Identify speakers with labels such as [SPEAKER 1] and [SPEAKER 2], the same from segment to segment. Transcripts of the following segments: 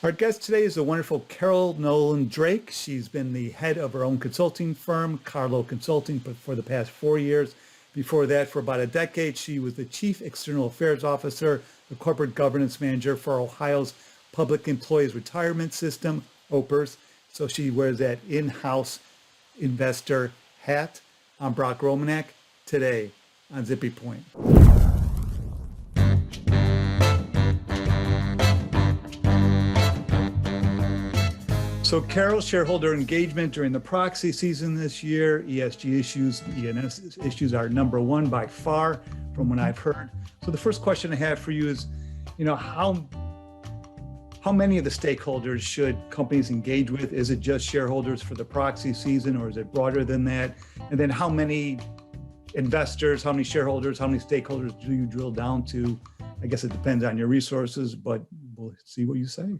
[SPEAKER 1] Our guest today is the wonderful Carol Nolan Drake. She's been the head of her own consulting firm, Carlow Consulting, for the past 4 years. Before that, for about a decade, she was the Chief External Affairs Officer, the Corporate Governance Manager for Ohio's Public Employees Retirement System, OPERS. So she wears that in-house investor hat. I'm Brock Romanek, today on Zippy Point. So Carol, shareholder engagement during the proxy season this year, ESG issues, E&S issues are number 1 by far from what I've heard. So the first question I have for you is, how many of the stakeholders should companies engage with? Is it just shareholders for the proxy season, or is it broader than that? And then how many investors, how many shareholders, how many stakeholders do you drill down to? I guess it depends on your resources, but we'll see what you say.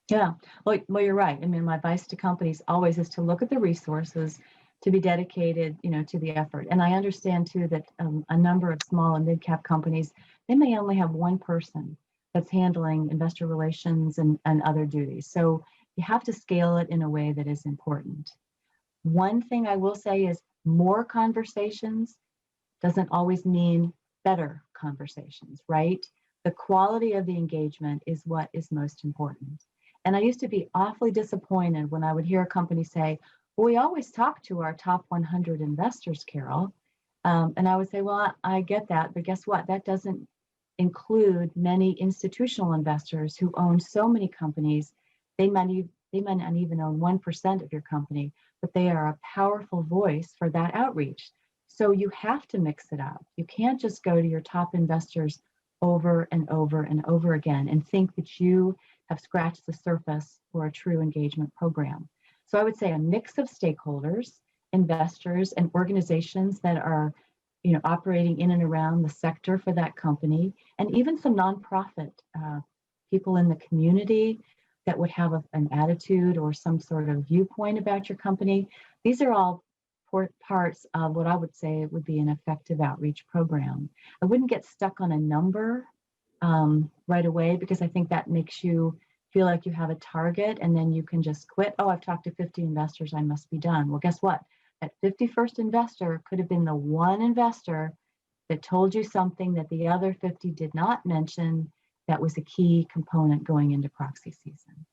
[SPEAKER 2] Yeah, well, you're right. I mean, my advice to companies always is to look at the resources, to be dedicated, to the effort. And I understand too that a number of small and mid-cap companies, they may only have one person that's handling investor relations and other duties. So you have to scale it in a way that is important. One thing I will say is more conversations doesn't always mean better conversations, right? The quality of the engagement is what is most important. And I used to be awfully disappointed when I would hear a company say, well, we always talk to our top 100 investors, Carol. And I would say, well, I get that, but guess what? That doesn't include many institutional investors who own so many companies. They might not even own 1% of your company, but they are a powerful voice for that outreach. So you have to mix it up. You can't just go to your top investors over and over and over again and think that you have scratched the surface for a true engagement program. So I would say a mix of stakeholders, investors, and organizations that are, operating in and around the sector for that company, and even some nonprofit people in the community that would have an attitude or some sort of viewpoint about your company. These are all parts of what I would say would be an effective outreach program. I wouldn't get stuck on a number right away, because I think that makes you feel like you have a target and then you can just quit. Oh, I've talked to 50 investors, I must be done. Well, guess what? That 51st investor could have been the one investor that told you something that the other 50 did not mention that was a key component going into proxy season.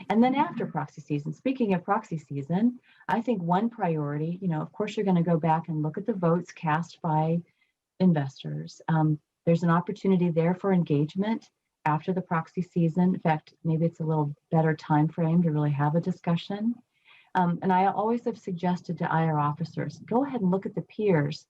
[SPEAKER 2] And then after proxy season, speaking of proxy season, I think one priority, of course, you're going to go back and look at the votes cast by investors. There's an opportunity there for engagement after the proxy season. In fact, maybe it's a little better time frame to really have a discussion. And I always have suggested to IR officers, go ahead and look at the peers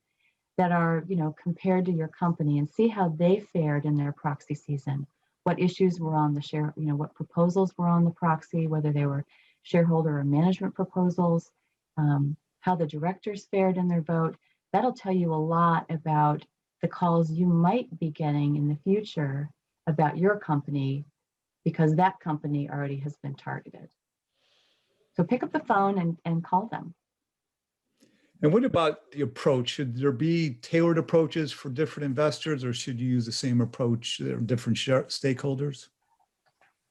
[SPEAKER 2] that are, compared to your company and see how they fared in their proxy season. What issues were on the share, what proposals were on the proxy, whether they were shareholder or management proposals, how the directors fared in their vote. That'll tell you a lot about the calls you might be getting in the future about your company, because that company already has been targeted. So pick up the phone and call them.
[SPEAKER 1] And what about the approach? Should there be tailored approaches for different investors, or should you use the same approach for different stakeholders?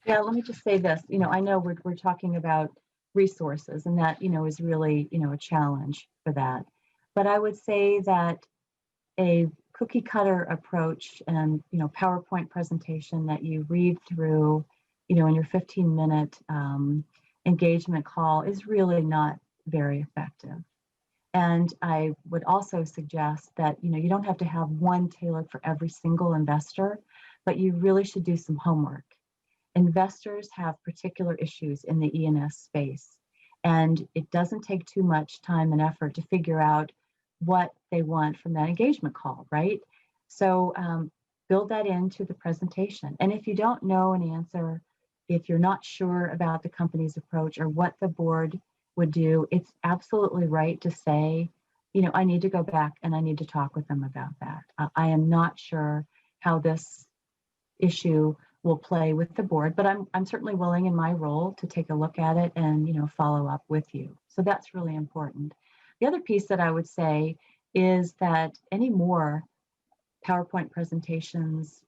[SPEAKER 2] Yeah, let me just say this. I know we're talking about resources, and that, is really, a challenge for that. But I would say that a cookie cutter approach and, PowerPoint presentation that you read through, in your 15-minute engagement call is really not very effective. And I would also suggest that, you don't have to have one tailored for every single investor, but you really should do some homework. Investors have particular issues in the E&S space, and it doesn't take too much time and effort to figure out what they want from that engagement call, right? So build that into the presentation. And if you don't know an answer, if you're not sure about the company's approach or what the board would do, it's absolutely right to say, I need to go back and I need to talk with them about that. I am not sure how this issue will play with the board, but I'm certainly willing in my role to take a look at it and, follow up with you. So that's really important. The other piece that I would say is that any more PowerPoint presentations,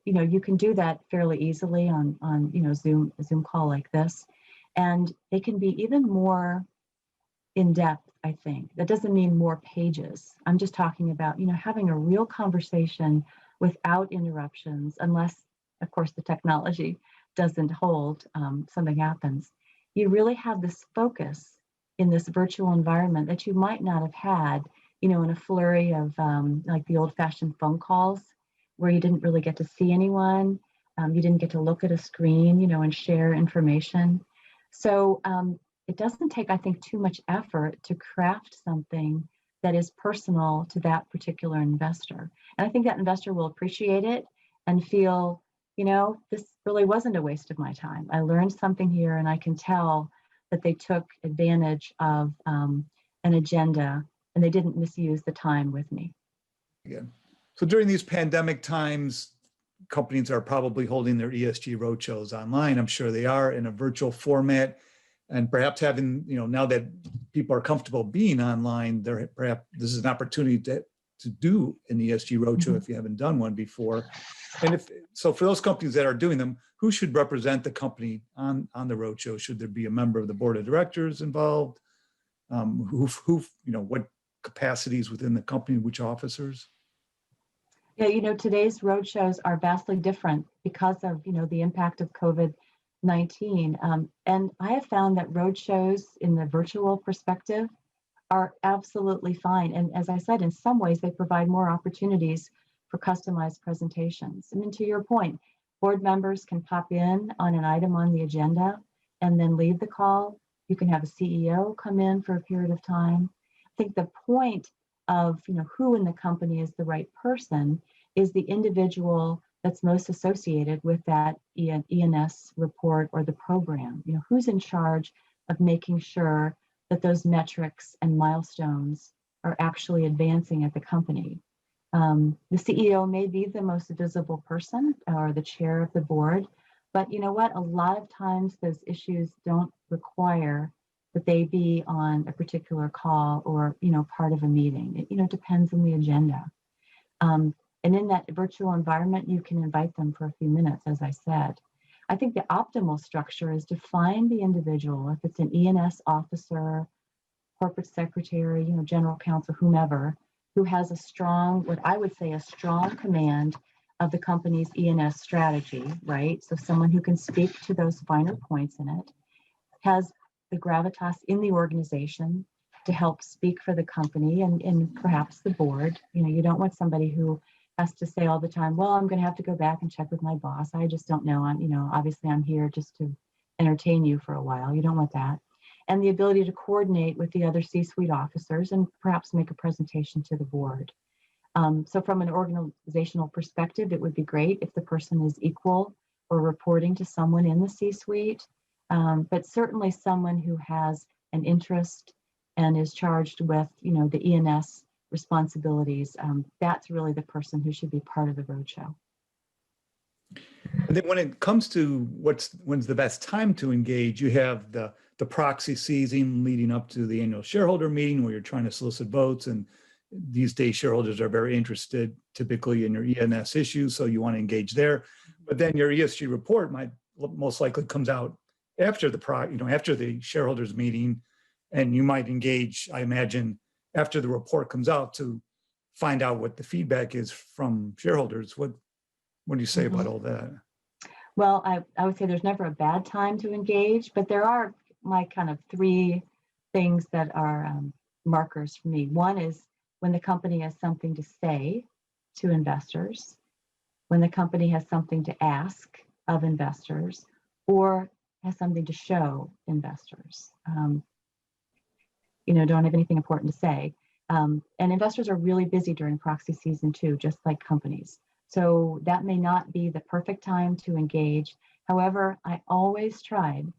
[SPEAKER 2] you can do that fairly easily on a Zoom call like this, and they can be even more in depth. I think that doesn't mean more pages. I'm just talking about having a real conversation without interruptions, unless of course the technology doesn't hold, something happens. You really have this focus in this virtual environment that you might not have had, in a flurry of like the old-fashioned phone calls where you didn't really get to see anyone, you didn't get to look at a screen, and share information. So it doesn't take, I think, too much effort to craft something that is personal to that particular investor. And I think that investor will appreciate it and feel, this really wasn't a waste of my time. I learned something here, and I can tell that they took advantage of an agenda and they didn't misuse the time with me.
[SPEAKER 1] Again. So during these pandemic times, companies are probably holding their ESG roadshows online. I'm sure they are in a virtual format, and perhaps having, now that people are comfortable being online, perhaps this is an opportunity to do an ESG roadshow if you haven't done one before. And so for those companies that are doing them, who should represent the company on the roadshow? Should there be a member of the board of directors involved? What capacities within the company, which officers?
[SPEAKER 2] Yeah, today's roadshows are vastly different because of, the impact of COVID-19. And I have found that roadshows in the virtual perspective are absolutely fine. And as I said, in some ways, they provide more opportunities for customized presentations. I mean, to your point, board members can pop in on an item on the agenda and then leave the call. You can have a CEO come in for a period of time. I think the point of who in the company is the right person is the individual that's most associated with that ENS report or the program. Who's in charge of making sure that those metrics and milestones are actually advancing at the company. The CEO may be the most visible person or the chair of the board, but you know what? A lot of times those issues don't require that they be on a particular call or, part of a meeting. It, depends on the agenda. And in that virtual environment, you can invite them for a few minutes, as I said. I think the optimal structure is to find the individual, if it's an ENS officer, corporate secretary, general counsel, whomever, who has a strong, what I would say, a strong command of the company's ENS strategy, right? So someone who can speak to those finer points in it, has the gravitas in the organization to help speak for the company and perhaps the board. You don't want somebody who has to say all the time, well, I'm going to have to go back and check with my boss. I just don't know. Obviously I'm here just to entertain you for a while. You don't want that. And the ability to coordinate with the other C-suite officers and perhaps make a presentation to the board. So from an organizational perspective, it would be great if the person is equal or reporting to someone in the C-suite, but certainly someone who has an interest and is charged with, the ENS responsibilities. That's really the person who should be part of the roadshow.
[SPEAKER 1] And then when it comes to when's the best time to engage, you have the proxy season leading up to the annual shareholder meeting where you're trying to solicit votes. And these days, shareholders are very interested typically in your ENS issues, so you want to engage there. But then your ESG report might most likely comes out after after the shareholders meeting, and you might engage, I imagine, after the report comes out to find out what the feedback is from shareholders. What do you say about all that?
[SPEAKER 2] Well, I would say there's never a bad time to engage, but there are my kind of three things that are markers for me. One is when the company has something to say to investors, when the company has something to ask of investors, or has something to show investors. Don't have anything important to say. And investors are really busy during proxy season too, just like companies. So that may not be the perfect time to engage. However, I always tried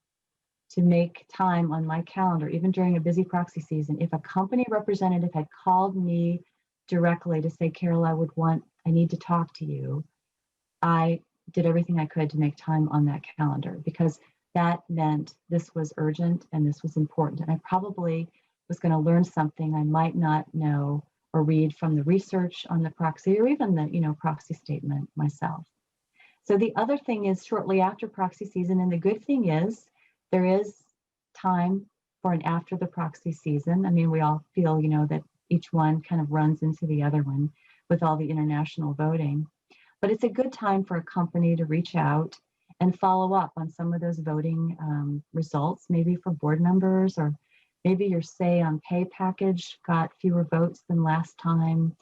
[SPEAKER 2] to make time on my calendar, even during a busy proxy season. If a company representative had called me directly to say, Carol, I need to talk to you, I did everything I could to make time on that calendar, because that meant this was urgent and this was important. And I probably was going to learn something I might not know or read from the research on the proxy, or even the proxy statement myself. So the other thing is shortly after proxy season, and the good thing is there is time for an after the proxy season. I mean, we all feel, that each one kind of runs into the other one with all the international voting. But it's a good time for a company to reach out and follow up on some of those voting results, maybe for board members, or maybe your say on pay package got fewer votes than last time.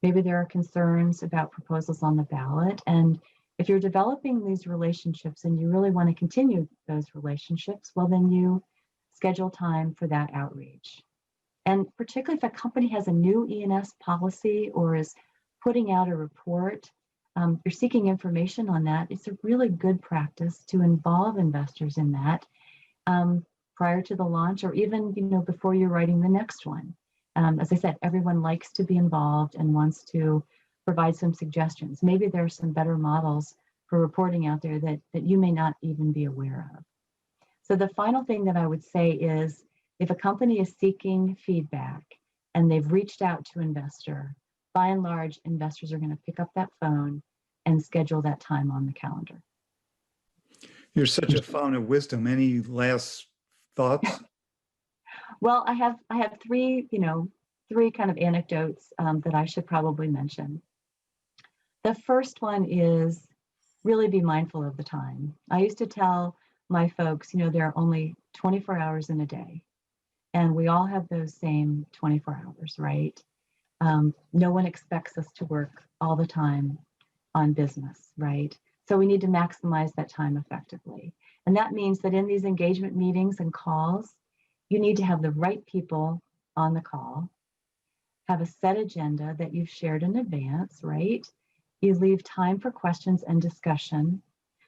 [SPEAKER 2] Maybe there are concerns about proposals on the ballot. And if you're developing these relationships and you really want to continue those relationships, well, then you schedule time for that outreach. And particularly if a company has a new E&S policy or is putting out a report, you're seeking information on that, it's a really good practice to involve investors in that prior to the launch, or even before you're writing the next one. As I said, everyone likes to be involved and wants to provide some suggestions. Maybe there are some better models for reporting out there that you may not even be aware of. So the final thing that I would say is, if a company is seeking feedback and they've reached out to investor, by and large, investors are going to pick up that phone and schedule that time on the calendar.
[SPEAKER 1] You're such a fountain of wisdom. Any last thoughts?
[SPEAKER 2] Well, I have three kind of anecdotes that I should probably mention. The first one is really be mindful of the time. I used to tell my folks, there are only 24 hours in a day, and we all have those same 24 hours, right? No one expects us to work all the time on business, right? So we need to maximize that time effectively. And that means that in these engagement meetings and calls, you need to have the right people on the call, have a set agenda that you've shared in advance, right? You leave time for questions and discussion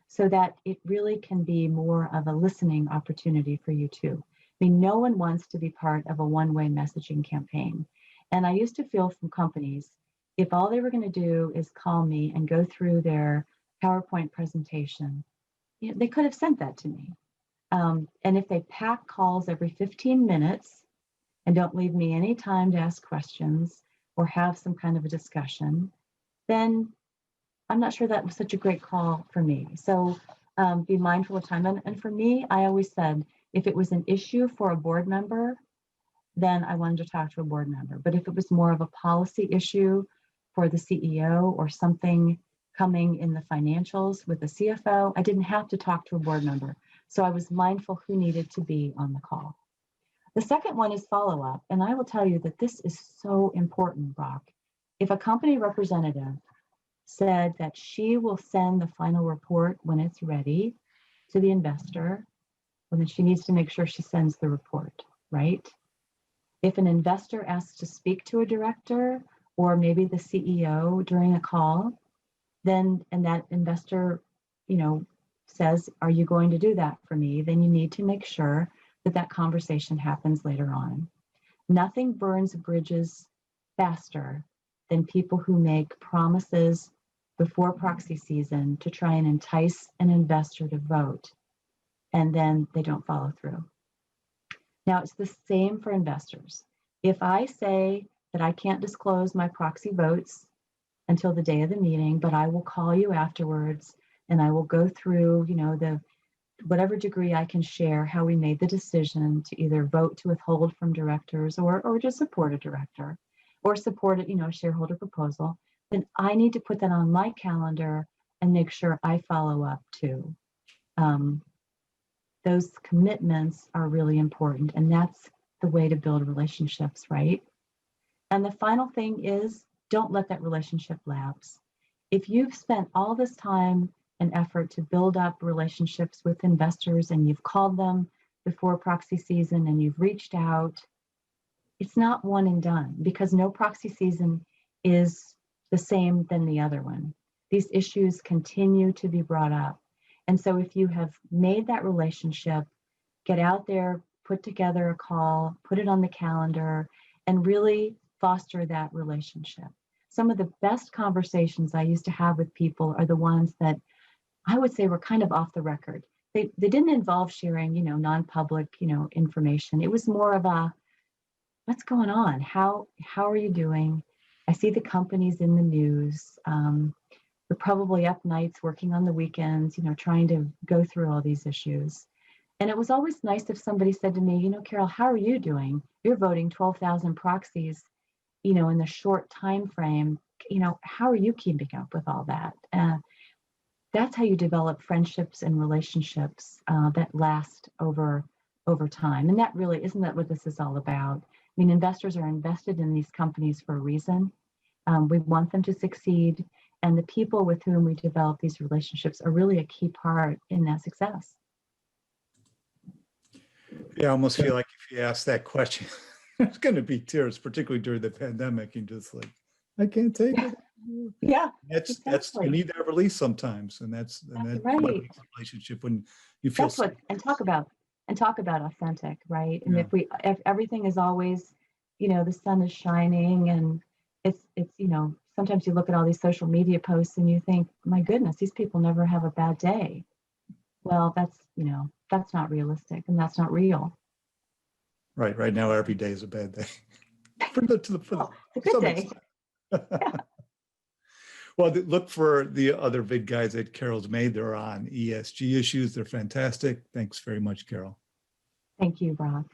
[SPEAKER 2] so that it really can be more of a listening opportunity for you too. I mean, no one wants to be part of a one-way messaging campaign. And I used to feel from companies, if all they were going to do is call me and go through their PowerPoint presentation, they could have sent that to me. And if they pack calls every 15 minutes and don't leave me any time to ask questions or have some kind of a discussion, then I'm not sure that was such a great call for me. So be mindful of time. And for me, I always said, if it was an issue for a board member, then I wanted to talk to a board member. But if it was more of a policy issue for the CEO or something coming in the financials with the CFO, I didn't have to talk to a board member. So I was mindful who needed to be on the call. The second one is follow-up. And I will tell you that this is so important, Brock. If a company representative said that she will send the final report when it's ready to the investor, well, then she needs to make sure she sends the report, right? If an investor asks to speak to a director or maybe the CEO during a call, then, and that investor, says, are you going to do that for me? Then you need to make sure that that conversation happens later on. Nothing burns bridges faster than people who make promises before proxy season to try and entice an investor to vote, and then they don't follow through. Now, it's the same for investors. If I say that I can't disclose my proxy votes until the day of the meeting, but I will call you afterwards and I will go through, the whatever degree I can share how we made the decision to either vote to withhold from directors or just support a director or support a shareholder proposal, then I need to put that on my calendar and make sure I follow up too. Those commitments are really important, and that's the way to build relationships, right? And the final thing is, don't let that relationship lapse. If you've spent all this time and effort to build up relationships with investors and you've called them before proxy season and you've reached out, it's not one and done, because no proxy season is the same than the other one. These issues continue to be brought up. And so if you have made that relationship, get out there, put together a call, put it on the calendar, and really foster that relationship. Some of the best conversations I used to have with people are the ones that I would say were kind of off the record. They didn't involve sharing, non-public, information. It was more of a, what's going on? How are you doing? I see the companies in the news. We're probably up nights working on the weekends, trying to go through all these issues. And it was always nice if somebody said to me, Carol, how are you doing? You're voting 12,000 proxies, in the short time frame. How are you keeping up with all that? That's how you develop friendships and relationships that last over time. And that really, isn't that what this is all about? I mean, investors are invested in these companies for a reason. We want them to succeed. And the people with whom we develop these relationships are really a key part in that success.
[SPEAKER 1] Yeah, I almost feel like if you ask that question, there's going to be tears, particularly during the pandemic. And just like, I can't take it.
[SPEAKER 2] Yeah,
[SPEAKER 1] That's
[SPEAKER 2] exactly.
[SPEAKER 1] you need that release sometimes, and that's
[SPEAKER 2] right.
[SPEAKER 1] what makes a relationship when you feel.
[SPEAKER 2] That's what, and talk about authentic, right? And
[SPEAKER 1] Yeah.
[SPEAKER 2] if everything is always, the sun is shining, and it's sometimes you look at all these social media posts and you think, my goodness, these people never have a bad day. Well, that's not realistic, and that's not real.
[SPEAKER 1] Right now, every day is a bad day.
[SPEAKER 2] It's a good day. Yeah.
[SPEAKER 1] Well, look for the other Vid-Guides that Carol's made. They're on ESG issues. They're fantastic. Thanks very much, Carol.
[SPEAKER 2] Thank you, Rob.